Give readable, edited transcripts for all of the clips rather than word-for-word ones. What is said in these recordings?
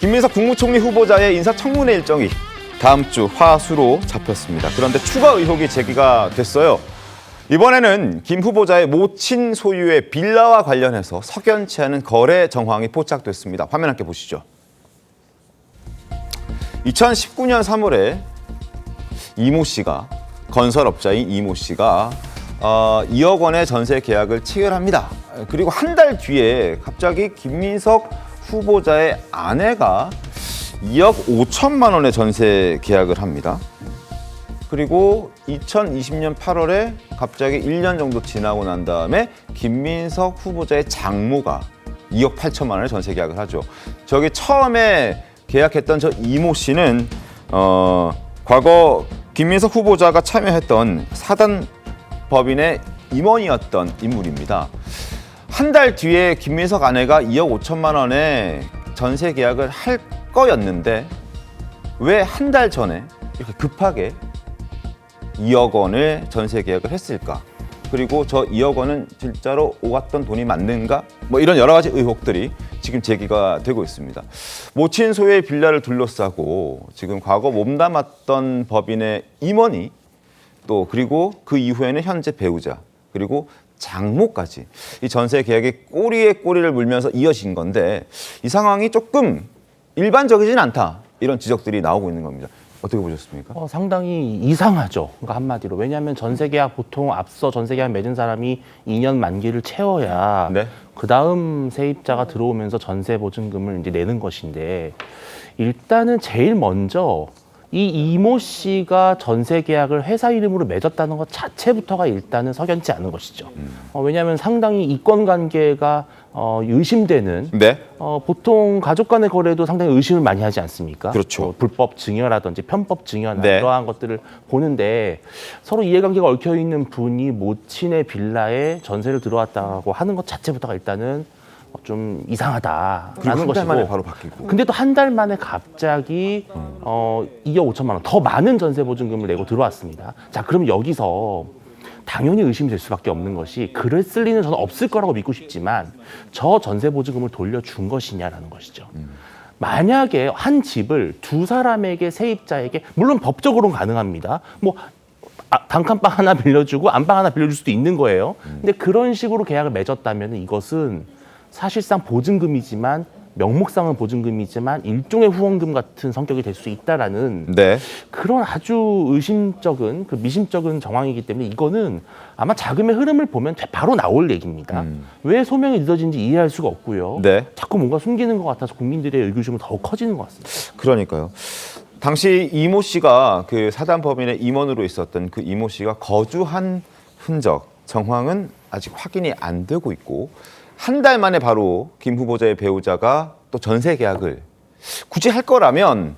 김민석 국무총리 후보자의 인사청문회 일정이 다음 주 화수로 잡혔습니다. 그런데 추가 의혹이 제기가 됐어요. 이번에는 김 후보자의 모친 소유의 빌라와 관련해서 석연치 않은 거래 정황이 포착됐습니다. 화면 함께 보시죠. 2019년 3월에 이모 씨가, 건설업자인 이모 씨가 2억 원의 전세 계약을 체결합니다. 그리고 한 달 뒤에 갑자기 김민석 후보자의 아내가 2억 5천만 원의 전세 계약을 합니다. 그리고 2020년 8월에 갑자기 1년 정도 지나고 난 다음에 김민석 후보자의 장모가 2억 8천만 원의 전세 계약을 하죠. 저기 처음에 계약했던 저 이모 씨는 과거 김민석 후보자가 참여했던 사단 법인의 임원이었던 인물입니다. 한 달 뒤에 김민석 아내가 2억 5천만 원의 전세 계약을 할 거였는데 왜 한 달 전에 이렇게 급하게 2억 원의 전세 계약을 했을까? 그리고 저 2억 원은 진짜로 오갔던 돈이 맞는가? 뭐 이런 여러 가지 의혹들이 지금 제기가 되고 있습니다. 모친 소유의 빌라를 둘러싸고 지금 과거 몸담았던 법인의 임원이 또 그리고 그 이후에는 현재 배우자 그리고 장모까지 이 전세 계약의 꼬리에 꼬리를 물면서 이어진 건데 이 상황이 조금 일반적이진 않다 이런 지적들이 나오고 있는 겁니다. 어떻게 보셨습니까? 상당히 이상하죠. 그러니까 한마디로. 왜냐하면 전세계약 보통 앞서 전세계약 맺은 사람이 2년 만기를 채워야 네. 그다음 세입자가 들어오면서 전세 보증금을 이제 내는 것인데 일단은 제일 먼저 이 이모 씨가 전세 계약을 회사 이름으로 맺었다는 것 자체부터가 일단은 석연치 않은 것이죠. 왜냐하면 상당히 이권 관계가 의심되는 네. 보통 가족 간의 거래도 상당히 의심을 많이 하지 않습니까? 그렇죠. 불법 증여라든지 편법 증여나 네. 이러한 것들을 보는데 서로 이해관계가 얽혀 있는 분이 모친의 빌라에 전세를 들어왔다고 하는 것 자체부터가 일단은 좀 이상하다라는 한 달 것이고. 만에 바로 바뀌고. 근데 또 한 달 만에 갑자기 2억 5천만 원 더 많은 전세 보증금을 내고 들어왔습니다. 자, 그럼 여기서 당연히 의심이 될 수밖에 없는 것이 글을 쓸 리는 저는 없을 거라고 믿고 싶지만 저 전세 보증금을 돌려준 것이냐라는 것이죠. 만약에 한 집을 두 사람에게 세입자에게 물론 법적으로는 가능합니다. 뭐 단칸방 하나 빌려주고 안방 하나 빌려줄 수도 있는 거예요. 근데 그런 식으로 계약을 맺었다면 이것은 사실상 보증금이지만 명목상은 보증금이지만 일종의 후원금 같은 성격이 될 수 있다라는 네. 그런 아주 의심적인 미심쩍은 정황이기 때문에 이거는 아마 자금의 흐름을 보면 바로 나올 얘기입니다. 왜 소명이 늦어진지 이해할 수가 없고요. 네. 자꾸 뭔가 숨기는 것 같아서 국민들의 의구심은 더욱 커지는 것 같습니다. 그러니까요. 당시 이모 씨가 그 사단 법인의 임원으로 있었던 그 이모 씨가 거주한 흔적, 정황은 아직 확인이 안 되고 있고 한 달 만에 바로 김 후보자의 배우자가 또 전세 계약을 굳이 할 거라면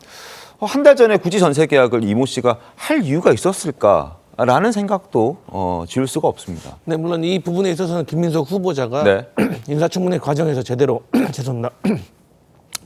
한 달 전에 굳이 전세 계약을 이모 씨가 할 이유가 있었을까라는 생각도 지울 수가 없습니다. 네, 물론 이 부분에 있어서는 김민석 후보자가 네. 인사청문회 과정에서 제대로 죄송합니다.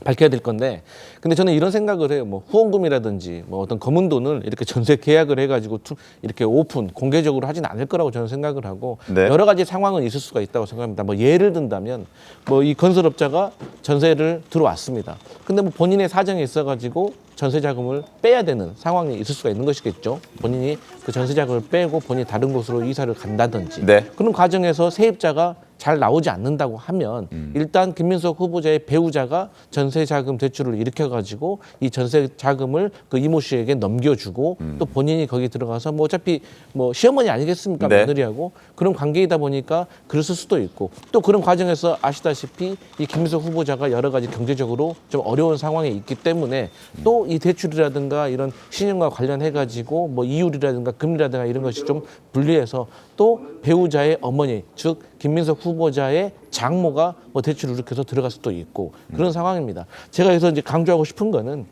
밝혀야 될 건데, 근데 저는 이런 생각을 해요. 뭐 후원금이라든지 뭐 어떤 검은 돈을 이렇게 전세 계약을 해가지고 이렇게 오픈 공개적으로 하진 않을 거라고 저는 생각을 하고 네. 여러 가지 상황은 있을 수가 있다고 생각합니다. 뭐 예를 든다면 뭐 이 건설업자가 전세를 들어왔습니다. 근데 뭐 본인의 사정이 있어가지고 전세 자금을 빼야 되는 상황이 있을 수가 있는 것이겠죠. 본인이 그 전세 자금을 빼고 본인이 다른 곳으로 이사를 간다든지 네. 그런 과정에서 세입자가 잘 나오지 않는다고 하면 일단 김민석 후보자의 배우자가 전세 자금 대출을 일으켜가지고 이 전세 자금을 그 이모 씨에게 넘겨주고 또 본인이 거기 들어가서 뭐 어차피 뭐 시어머니 아니겠습니까? 네. 며느리하고 그런 관계이다 보니까 그랬을 수도 있고 또 그런 과정에서 아시다시피 이 김민석 후보자가 여러 가지 경제적으로 좀 어려운 상황에 있기 때문에 또 이 대출이라든가 이런 신용과 관련해가지고 뭐 이율이라든가 금리라든가 이런 것이 좀 불리해서 또 배우자의 어머니 즉 김민석 후보자의 장모가 뭐 대출을 일으켜서 들어갈 수도 있고 그런 상황입니다. 제가 여기서 이제 강조하고 싶은 거는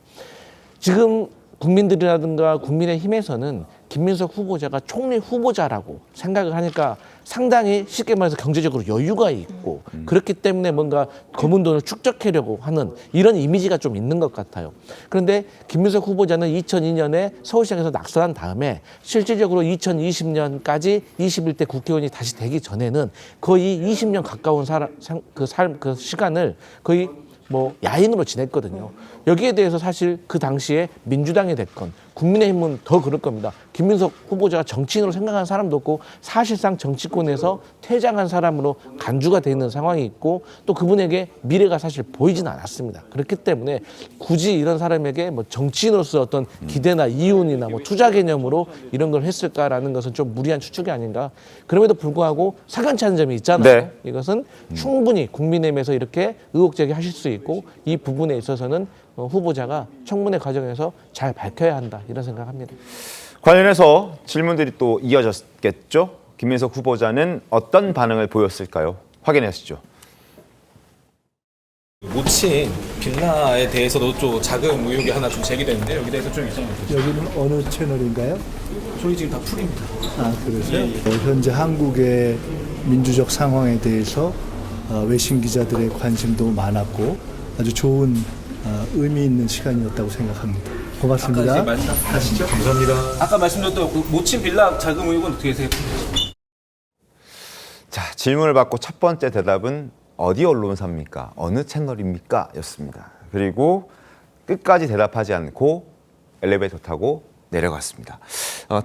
지금 국민들이라든가 국민의힘에서는 김민석 후보자가 총리 후보자라고 생각을 하니까 상당히 쉽게 말해서 경제적으로 여유가 있고 그렇기 때문에 뭔가 검은 돈을 축적하려고 하는 이런 이미지가 좀 있는 것 같아요. 그런데 김민석 후보자는 2002년에 서울시장에서 낙선한 다음에 실질적으로 2020년까지 21대 국회의원이 다시 되기 전에는 거의 20년 가까운 그 시간을 거의 뭐 야인으로 지냈거든요. 여기에 대해서 사실 그 당시에 민주당이 됐건 국민의힘은 더 그럴 겁니다. 김민석 후보자가 정치인으로 생각하는 사람도 없고 사실상 정치권에서 퇴장한 사람으로 간주가 돼 있는 상황이 있고 또 그분에게 미래가 사실 보이진 않았습니다. 그렇기 때문에 굳이 이런 사람에게 뭐 정치인으로서 어떤 기대나 이윤이나 뭐 투자 개념으로 이런 걸 했을까라는 것은 좀 무리한 추측이 아닌가. 그럼에도 불구하고 사견치 않은 점이 있잖아요. 네. 이것은 충분히 국민의힘에서 이렇게 의혹 제기하실 수 있고 이 부분에 있어서는 후보자가 청문회 과정에서 잘 밝혀야 한다 이런 생각합니다. 관련해서 질문들이 또 이어졌겠죠. 김민석 후보자는 어떤 반응을 보였을까요? 확인해 보시죠. 모친 빌라에 대해서도 좀 자금 의혹이 하나 좀 제기되는데 여기 대해서 좀 입장 주세요. 여기는 어느 채널인가요? 저희 지금 다 풀입니다. 아, 그러세요? 현재 한국의 민주적 상황에 대해서 외신 기자들의 관심도 많았고 아주 좋은 의미 있는 시간이었다고 생각합니다. 고맙습니다. 아까 말씀하시죠? 감사합니다. 아까 말씀드렸던 모친 빌라 자금 의혹은 어떻게 생각하세요? 자, 질문을 받고 첫 번째 대답은 어디 언론사입니까? 어느 채널입니까? 였습니다. 그리고 끝까지 대답하지 않고 엘리베이터 타고 내려갔습니다.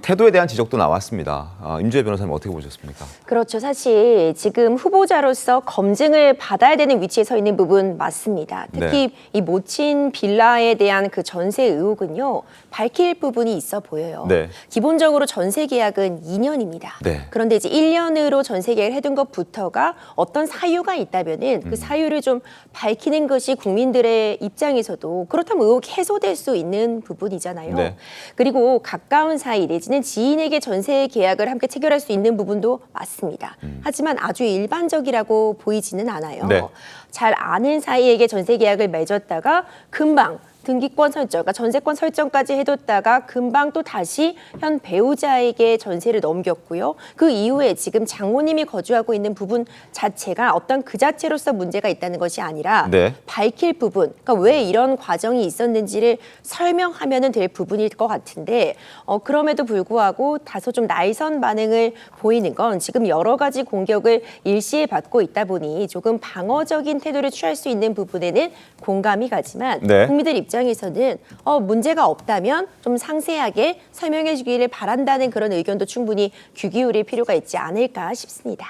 태도에 대한 지적도 나왔습니다. 임주혜 변호사님 어떻게 보셨습니까? 그렇죠. 사실 지금 후보자로서 검증을 받아야 되는 위치에 서 있는 부분 맞습니다. 특히 이 모친 빌라에 대한 그 전세 의혹은요. 밝힐 부분이 있어 보여요. 네. 기본적으로 전세 계약은 2년입니다. 네. 그런데 이제 1년으로 전세 계약을 해둔 것부터가 어떤 사유가 있다면은 그 사유를 좀 밝히는 것이 국민들의 입장에서도 그렇다면 의혹이 해소될 수 있는 부분이잖아요. 네. 그리고 가까운 사이 내지는 지인에게 전세 계약을 함께 체결할 수 있는 부분도 맞습니다. 하지만 아주 일반적이라고 보이지는 않아요. 네. 잘 아는 사이에게 전세 계약을 맺었다가 금방 등기권 설정, 그러니까 전세권 설정까지 해뒀다가 금방 또 다시 현 배우자에게 전세를 넘겼고요. 그 이후에 지금 장모님이 거주하고 있는 부분 자체가 어떤 그 자체로서 문제가 있다는 것이 아니라 네. 밝힐 부분, 그러니까 왜 이런 과정이 있었는지를 설명하면 될 부분일 것 같은데 그럼에도 불구하고 다소 좀 날선 반응을 보이는 건 지금 여러 가지 공격을 일시에 받고 있다 보니 조금 방어적인 태도를 취할 수 있는 부분에는 공감이 가지만 네. 국민들 입장에서는 문제가 없다면 좀 상세하게 설명해 주기를 바란다는 그런 의견도 충분히 귀 기울일 필요가 있지 않을까 싶습니다.